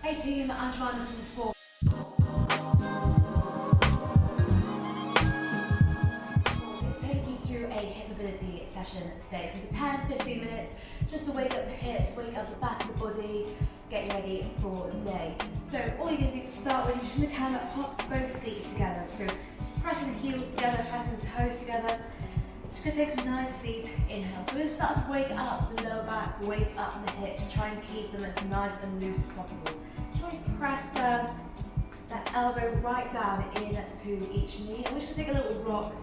Hey team, I'm Joanna from Fore. I'm going to take you through a hip mobility session today. So for 10-15 minutes, just to wake up the hips, wake up the back of the body, get you ready for the day. So all you're going to do to start with, you're just going to kind of pop both feet together. So just pressing the heels together, pressing the toes together. Just going to take some nice deep inhales. So we're going to start to wake up the lower back, wake up the hips, try and keep them as nice and loose as possible. Try and press down that elbow right down into each knee. And we're just going to take a little rock,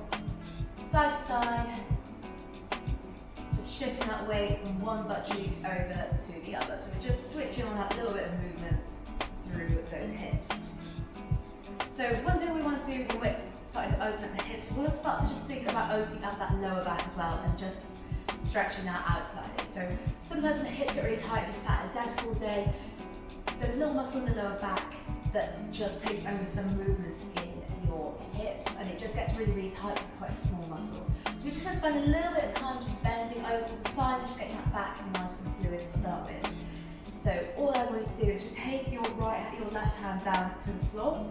side to side, just shifting that weight from one butt cheek over to the other. So we're just switching on that little bit of movement through those hips. So one thing we want to do when we're starting to open up the hips, we'll start to just think about opening up that lower back as well and just stretching that outside. So sometimes when the hips get really tight, you sat at a desk all day, there's a little muscle in the lower back that just takes over some movements in your hips, and it just gets really, really tight. It's quite a small muscle. So we're just going to spend a little bit of time just bending over to the side and just getting that back nice and fluid to start with. So all I want you to do is just take your left hand down to the floor,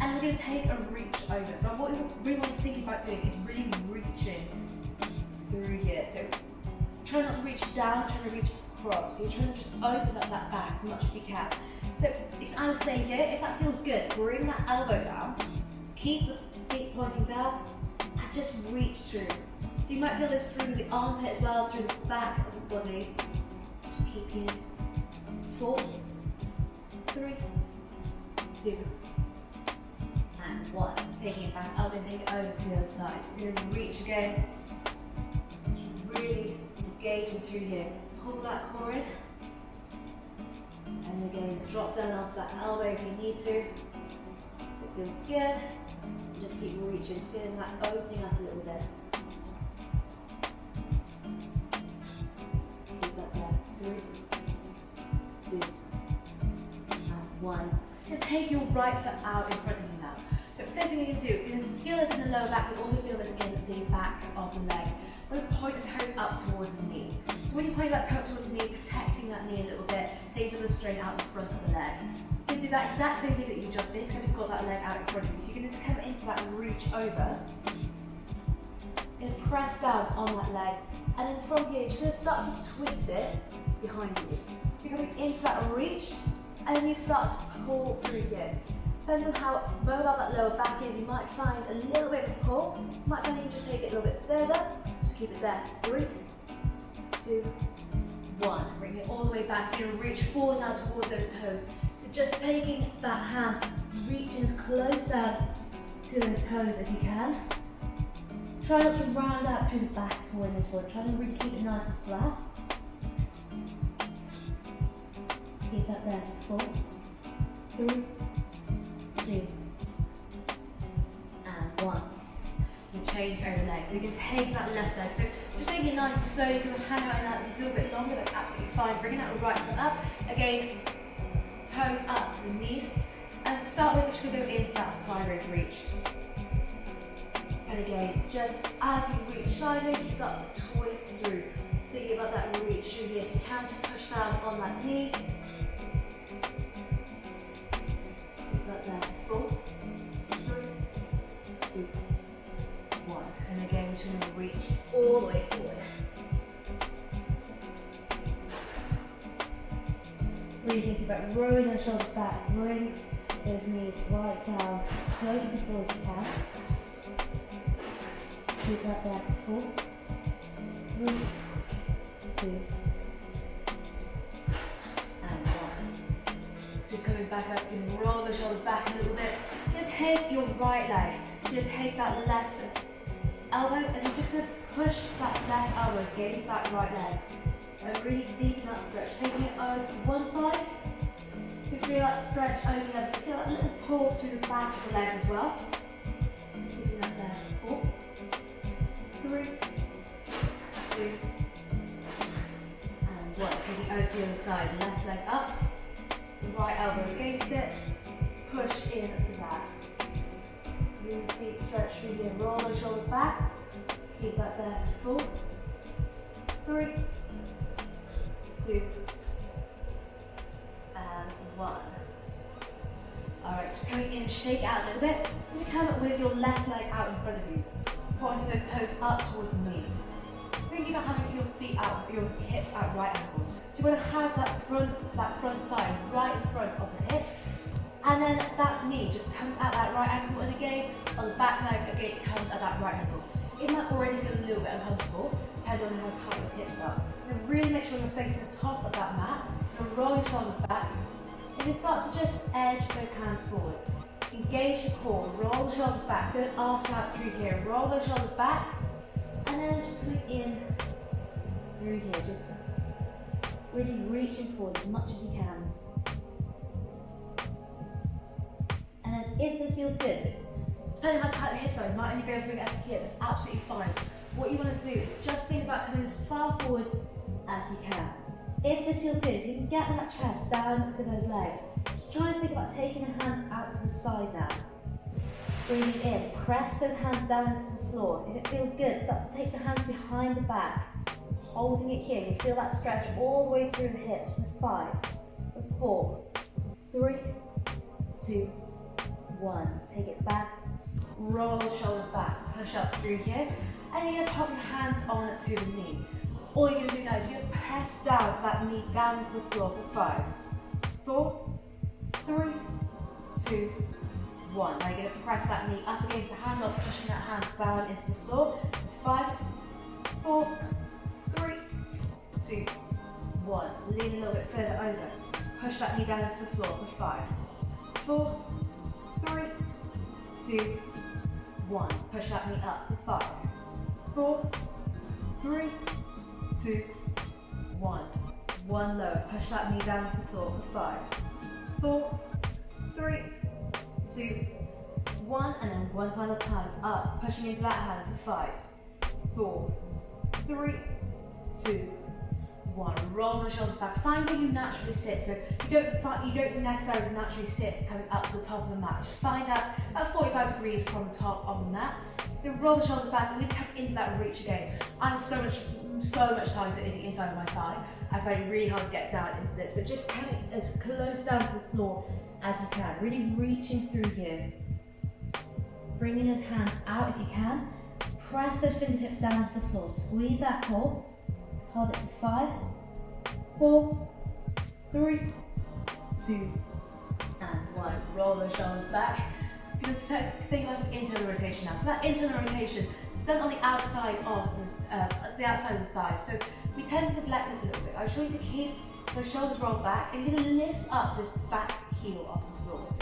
and we're going to take a reach over. So what we really want you to think about doing is really reaching through here. So try not to reach down, try to reach across. So you're trying to just open up that back as much as you can. So if I was staying here, if that feels good, bring that elbow down, keep the feet pointing down, and just reach through. So you might feel this through the armpit as well, through the back of the body. Just keep here. 4, 3, 2, and 1. Taking it back up and take it over to the other side. So you're going to reach again. Just really engaging through here. Pull that core in. And again, drop down onto that elbow if you need to. It feels good. Just keep reaching, feeling that opening up a little bit. Keep that there. 3, 2, and 1. So take your right foot out in front of you now. So first thing you're going to do, you're going to feel this in the lower back, but also feel this in the back of the leg. We're going to point the toes up towards the knee. So when you point that toe towards the knee, protecting that knee a little bit, take some of the strain out the front of the leg. You can do that exact same thing that you just did, except you've got that leg out in front of you. So you're going to come into that reach over, and press down on that leg, and then from here, you're going to start to twist it behind you. So you're coming into that reach, and then you start to pull through here. Depending on how mobile that lower back is, you might find a little bit of a pull. You might find you can just take it a little bit further. Just keep it there. 3, 2, 1. Bring it all the way back. You're going to reach forward now towards those toes. So just taking that hand, reaching as close down to those toes as you can. Try not to round out through the back toward this one. Try to really keep it nice and flat. Keep that there. 4, 3, 2, and 1. You change over legs. So you can take that left leg. So just taking it nice and slow. You can hang out in that a little bit longer. That's absolutely fine. Bringing that right foot up. Again, toes up to the knees. And to start with, we're just going to go into that sideways reach. And again, just as you reach sideways, you start to twist through. Thinking about that reach through here. If you can, just push down on that knee. Keep that there. 4, 3, 2, 1. And again, we're just going to reach all the way forward. Really thinking about rolling those shoulders back, bring those knees right down, as close to the floor as you can. Keep that there. 4, 3, 2, and 1. Just coming back up, you can roll the shoulders back a little bit. Just take your right leg. Just take that left elbow, and you're just going to push that left elbow against that right leg. And really deepen that stretch. Taking it over to one side. You feel that stretch over the other. Feel that little pull through the back of the leg as well. Keeping that there. 4, 3, 2, and 1. Taking over to the other side. Left leg up. Right elbow against it. Push in to that. Really deep stretch through here. Roll those shoulders back. Keep that there. 4, 3, 2, and 1. Alright, just coming in, shake it out a little bit. You come with your left leg out in front of you. Pointing those toes up towards the knee. Thinking about having your feet out, your hips at right angles. So you're going to have that front thigh right in front of the hips. And then that knee just comes at that right angle. And again, on the back leg, again, it comes at that right angle. It might already feel a little bit uncomfortable, depending on how tight your hips are. So really make sure you're facing the top of that mat. You're rolling your shoulders back. And you start to just edge those hands forward. Engage your core, roll the shoulders back, go arch out through here, roll those shoulders back, and then just coming in through here, just really reaching forward as much as you can. And then if this feels good, so depending on how tight the hips are, you might only be able to bring it up to here, that's absolutely fine. What you want to do is just think about coming as far forward as you can. If this feels good, if you can get that chest down to those legs, try and think about taking your hands out to the side now. Breathing in, press those hands down into the floor. If it feels good, start to take the hands behind the back, holding it here. You feel that stretch all the way through the hips. Just 5, 4, 3, 2, 1. Take it back, roll the shoulders back, push up through here, and you're going to pop your hands on to the knee. All you're going to do now is you're going to press down that knee down to the floor for 5, 4, 3, 2, 1. Now you're going to press that knee up against the handle, pushing that hand down into the floor. 5, 4, 3, 2, 1. Lean a little bit further over. Push that knee down into the floor for 5, 4, 3, 2, 1. Push that knee up for 5, 4, 3, 2, 1. One lower. Push that knee down to the floor for 5, 4, 3, 2, 1, and then one final time. Up, pushing into that hand for 5, 4, 3, 2, 1. Roll the shoulders back. Find where you naturally sit. So you don't necessarily naturally sit coming up to the top of the mat. Just find that about 45 degrees from the top of the mat. Then roll the shoulders back and we come into that reach again. I'm so much tighter in the inside of my thigh. I find it really hard to get down into this, but just coming as close down to the floor as you can. Really reaching through here. Bringing those hands out if you can. Press those fingertips down into the floor. Squeeze that core. Hold it for 5, 4, 3, 2, and 1. Roll those shoulders back. You're going to think about an internal rotation now. So that internal rotation is done on the outside of the thighs. So we tend to neglect this a little bit. I just want you to keep those shoulders rolled back, and you're going to lift up this back heel off the floor.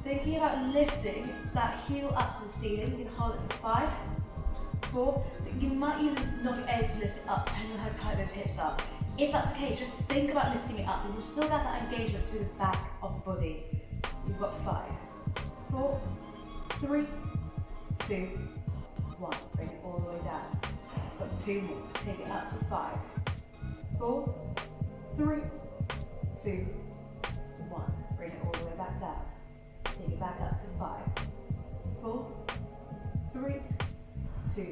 Thinking about lifting that heel up to the ceiling. You can hold it for 5, 4. So you might even not be able to lift it up depending on how tight those hips are. If that's the case, just think about lifting it up, and you'll still get that engagement through the back of the body. You've got 5, 4, 3, 2, 1. Bring it all the way down. Got 2 more. Take it up for 5, 4, 3, 2, 1. Bring it all the way back down. Take it back up for 5, 4, 3, 2,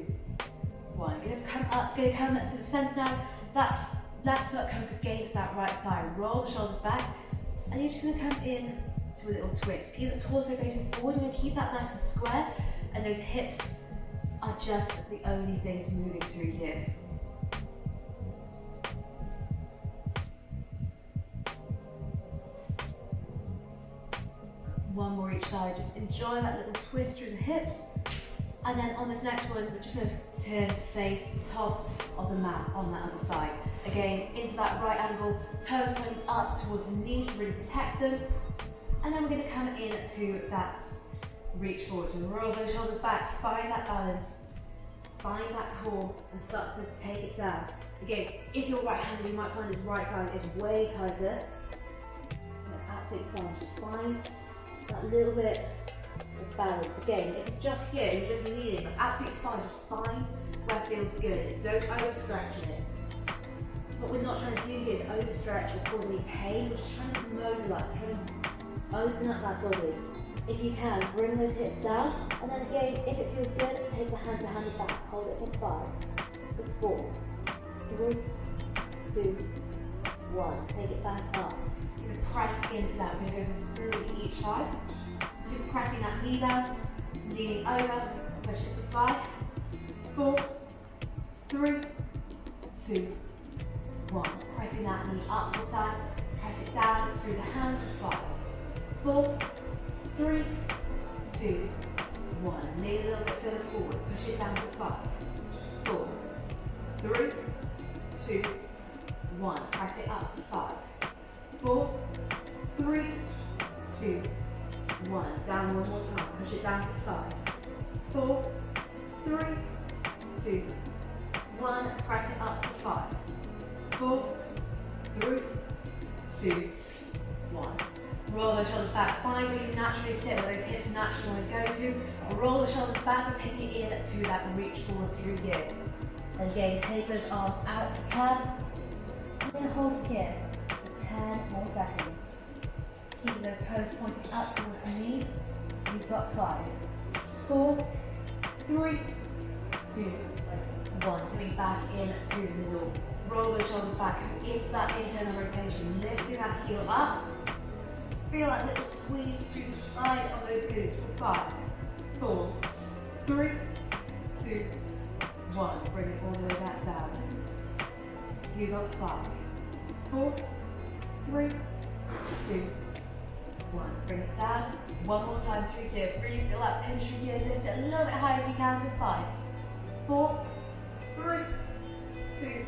1. You're going to come to the centre now. That left foot comes against that right thigh. Roll the shoulders back, and you're just going to come in to a little twist. Keep the torso facing forward. You're going to keep that nice and square, and those hips are just the only things moving through here. One more each side. Just enjoy that little twist through the hips. And then on this next one, we're just going to turn to face the top of the mat on that other side. Again, into that right angle, toes pointing up towards the knees to really protect them. And then we're going to come into that reach forward. So roll those shoulders back, find that balance, find that core, and start to take it down. Again, if you're right-handed, you might find this right side is way tighter. That's absolutely fine. Just find that little bit of balance. Again, if it's just here, you're just leaning, that's absolutely fine. Just find where it feels good. Don't overstretch it. What we're not trying to do here is overstretch or cause any pain. We're just trying to mobilize, trying to open up that body. If you can, bring those hips down, and then again, if it feels good, take the hands behind the back. Hold it for 5, for 4, 3, 2, 1. Take it back up. We're going to press into that. We're going to go through each side. So you're pressing that knee down, leaning over, push it to 5, 4, 3, 2, 1. Pressing that knee up this side, press it down through the hands to 5, 4, 3, 2, 1. Lean a little bit further forward, push it down to 5, 4, 3, 2, 1. Press it up to 5, 4, 3, 2, 1. Down one more time. Push it down to 5, 4, 3, 2, 1. Press it up to 5, 4, 3, 2, 1. Roll those shoulders back. Find where you naturally sit, where those hips naturally want to go to. Roll the shoulders back and take it in to that reach forward through here. And again, take those arms out if you can. And hold here for 10 more seconds. Keeping those toes pointing up towards the knees. You've got 5, 4, 3, 2, 1. Coming back into the middle. Roll those shoulders back into that internal rotation. Lifting that heel up. Feel that little squeeze through the side of those glutes for 5, 4, 3, 2, 1. Bring it all the way back down. You got 5, 4, 3, 2, 1. Bring it down. One more time through here. Really feel that pinch through here. Lift it a little bit higher if you can for 5, 4, 3, 2,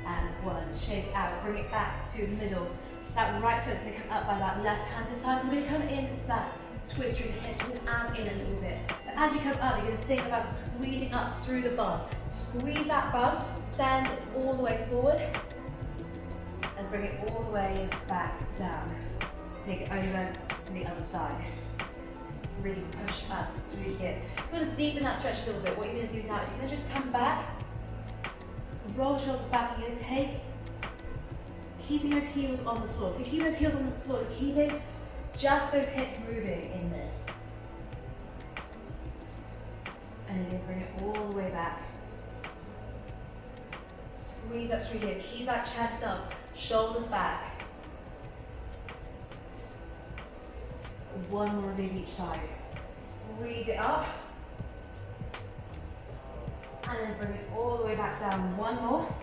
and 1. Shake out. Bring it back to the middle. That right foot going to come up by that left hand this time. We're going to come into that twist through the hips. We're going to add in a little bit. But as you come up, you're going to think about squeezing up through the bum. Squeeze that bum, stand it all the way forward, and bring it all the way back down. Take it over to the other side. Really push up through here. You're going to deepen that stretch a little bit. What you're going to do now is you're going to just come back, roll the shoulders back. You're going to take, keeping those heels on the floor. So keep those heels on the floor, keeping just those hips moving in this. And then you bring it all the way back. Squeeze up through here. Keep that chest up, shoulders back. One more of these each side. Squeeze it up. And then bring it all the way back down. One more.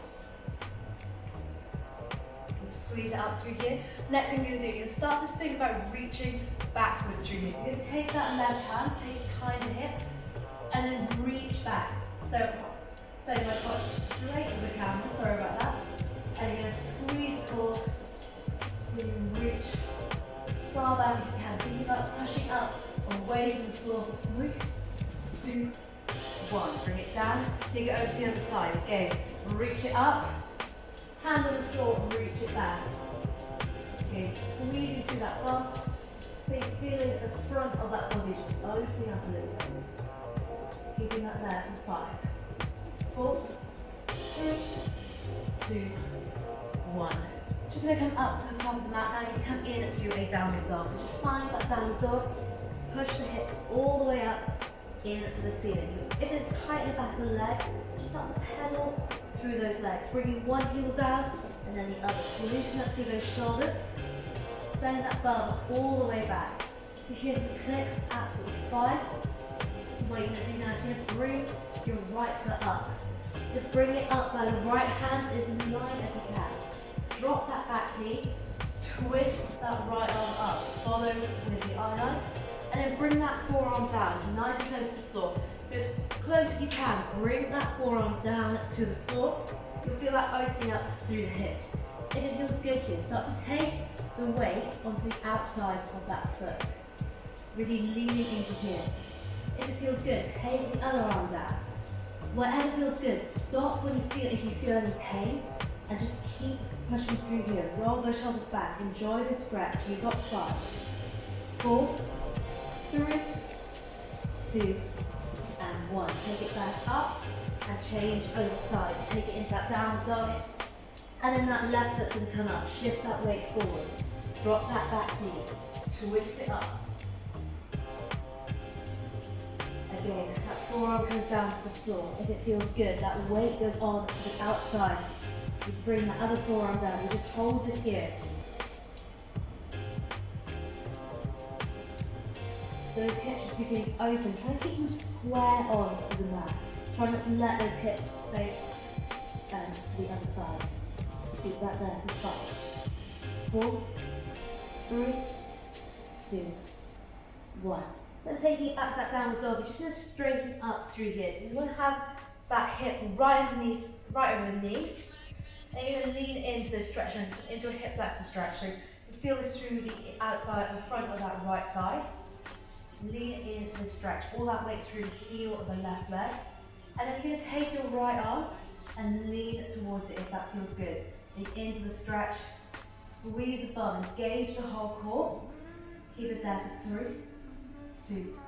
Squeeze it up through here. Next thing you're going to do, you're going to start to think about reaching backwards through here. So you're going to take that left hand, take it behind the hip, and then reach back. So you're going to put straight to the camera, sorry about that. And you're going to squeeze the core, really reach as far back as you can. Think about pushing up away from the floor for 3, 2, 1. Bring it down, take it over to the other side. Again, reach it up. Hand on the floor and reach it back. Okay, squeeze into that bum. Feeling at the front of that body just opening up a little bit. Keeping that there for 5, 4, 3, 2, 1. Just going to come up to the top of the mat now. You can come in to a downward dog. So just find that downward dog. Push the hips all the way up into the ceiling. If it's tight in the back of the leg, just start to pedal through those legs, bringing one heel down and then the other. So loosen up through those shoulders, send that bum all the way back. If you hear the clicks, absolutely fine. What you're going to do now is you're going to bring your right foot up. To bring it up by the right hand as light as you can. Drop that back knee, twist that right arm up, follow with the eye line, and then bring that forearm down, nice and close to the floor. So as close as you can, bring that forearm down to the floor. You'll feel that opening up through the hips. If it feels good here, start to take the weight onto the outside of that foot. Really leaning into here. If it feels good, take the other arm down. Whatever feels good, stop if you feel any pain, and just keep pushing through here. Roll those shoulders back. Enjoy the stretch. You've got 5, 4, 3, 2, and 1. Take it back up and change over sides. Take it into that downward dog. And then that left foot's going to come up. Shift that weight forward. Drop that back knee. Twist it up. Again, that forearm comes down to the floor. If it feels good, that weight goes on to the outside. You bring the other forearm down. You just hold this here. Those hips should be getting open. Try to keep them square on to the mat. Try not to let those hips face to the other side. Keep that there for 5, 4, 3, 2, 1. So taking it back to that downward dog, you're just going to straighten up through here. So you want to have that hip right underneath, right over the knees. And you're going to lean into this stretch, into a hip flexor stretch. So you feel this through the outside and front of that right thigh. Lean into the stretch, all that weight through the heel of the left leg. And then you're going to take your right arm and lean towards it if that feels good. Lean into the stretch, squeeze the bum, engage the whole core. Keep it there for 3, 2,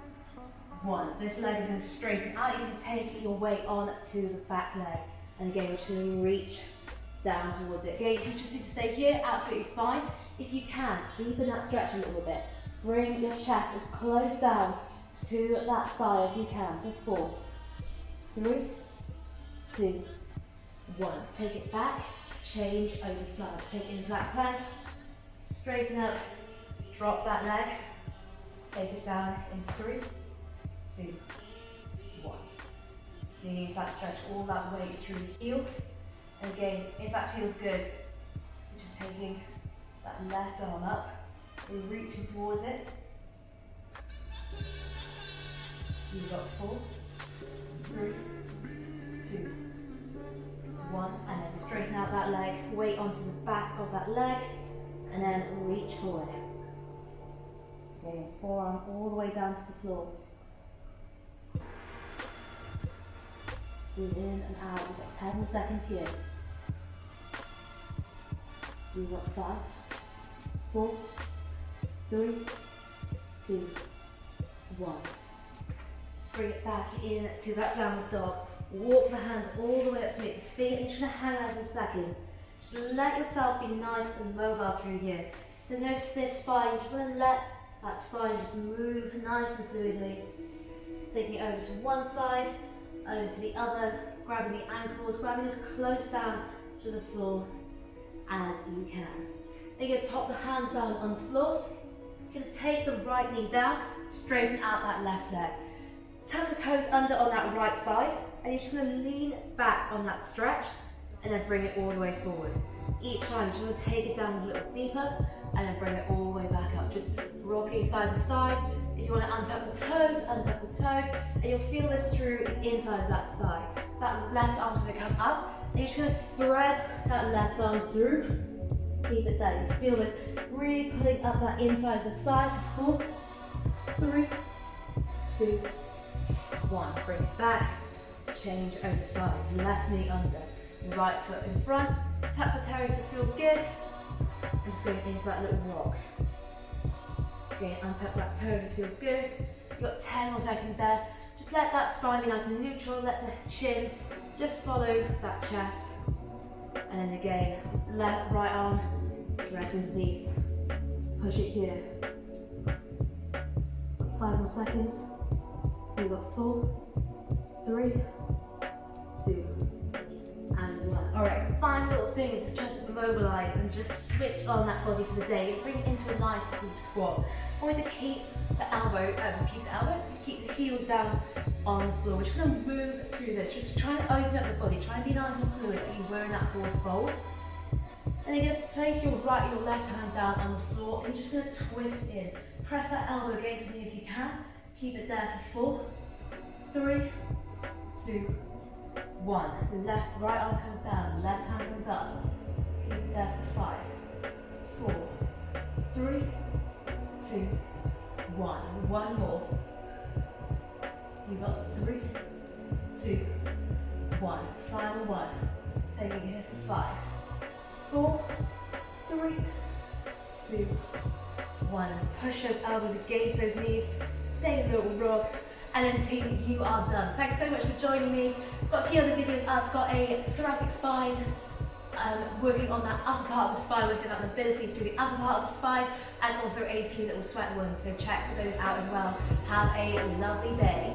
1. This leg is going to straighten out. You're going to take your weight on to the back leg. And again, we're just going to reach down towards it. Again, if you just need to stay here, absolutely fine. If you can, deepen that stretch a little bit. Bring your chest as close down to that thigh as you can. So 4, 3, 2, 1. Take it back, change over side. Take it into that plank, straighten up, drop that leg, take it down in 3, 2, 1. Leave that stretch, all that weight through the heel. And again, if that feels good, you're just taking that left arm up, we're reaching towards it. You've got 4, 3, 2, 1, and then straighten out that leg, weight onto the back of that leg, and then reach forward. Okay, forearm all the way down to the floor. Breathe in and out. We've got 10 more seconds here. We've got 5, 4, 3, 2, 1. Bring it back in to that downward dog. Walk the hands all the way up to meet the feet. You're just going to hang out for a second. Just let yourself be nice and mobile through here. So no stiff spine. You just want to let that spine just move nice and fluidly. Taking it over to one side, over to the other, grabbing the ankles, grabbing as close down to the floor as you can. Then you're going to pop the hands down on the floor. You're going to take the right knee down, straighten out that left leg. Tuck the toes under on that right side, and you're just going to lean back on that stretch, and then bring it all the way forward. Each time, you're just going to take it down a little deeper, and then bring it all the way back up. Just rocking side to side. If you want to untuck the toes, and you'll feel this through the inside of that thigh. That left arm's going to come up, and you're just going to thread that left arm through. Keep it there. You feel this really pulling up that inside of the thigh. 4, 3, 2, 1. Bring it back. Change over sides. Left knee under. Right foot in front. Tap the toe if it feels good. And just going into that little rock. Again, untap that toe if it feels good. You've got 10 more seconds there. Just let that spine be nice and neutral. Let the chin just follow that chest. And then again, left, right arm, right underneath. Push it here. 5 more seconds. We've got 4, 3, 2, and 1. Alright, final little thing is to just mobilise and just switch on that body for the day. Bring it into a nice deep squat. I want to keep the keep the heels down on the floor. We're just going to move through this. Just try and open up the body. Try and be nice and fluid like you're wearing that forward fold. And then you're going to place your left hand down on the floor, and you're just going to twist in. Press that elbow against me if you can. Keep it there for 4, 3, 2, 1. Right arm comes down, left hand comes up. Keep it there for 5, 4, 3, 2, 1. One more. You've got 3, 2, 1. Final one. Taking it here for 5, 4, 3, 2, 1. Push those elbows against those knees. Take a little rock. And then team, you are done. Thanks so much for joining me. I've got a few other videos. I've got a thoracic spine, working on that upper part of the spine, working on mobility through the upper part of the spine, and also a few little sweat ones. So check those out as well. Have a lovely day.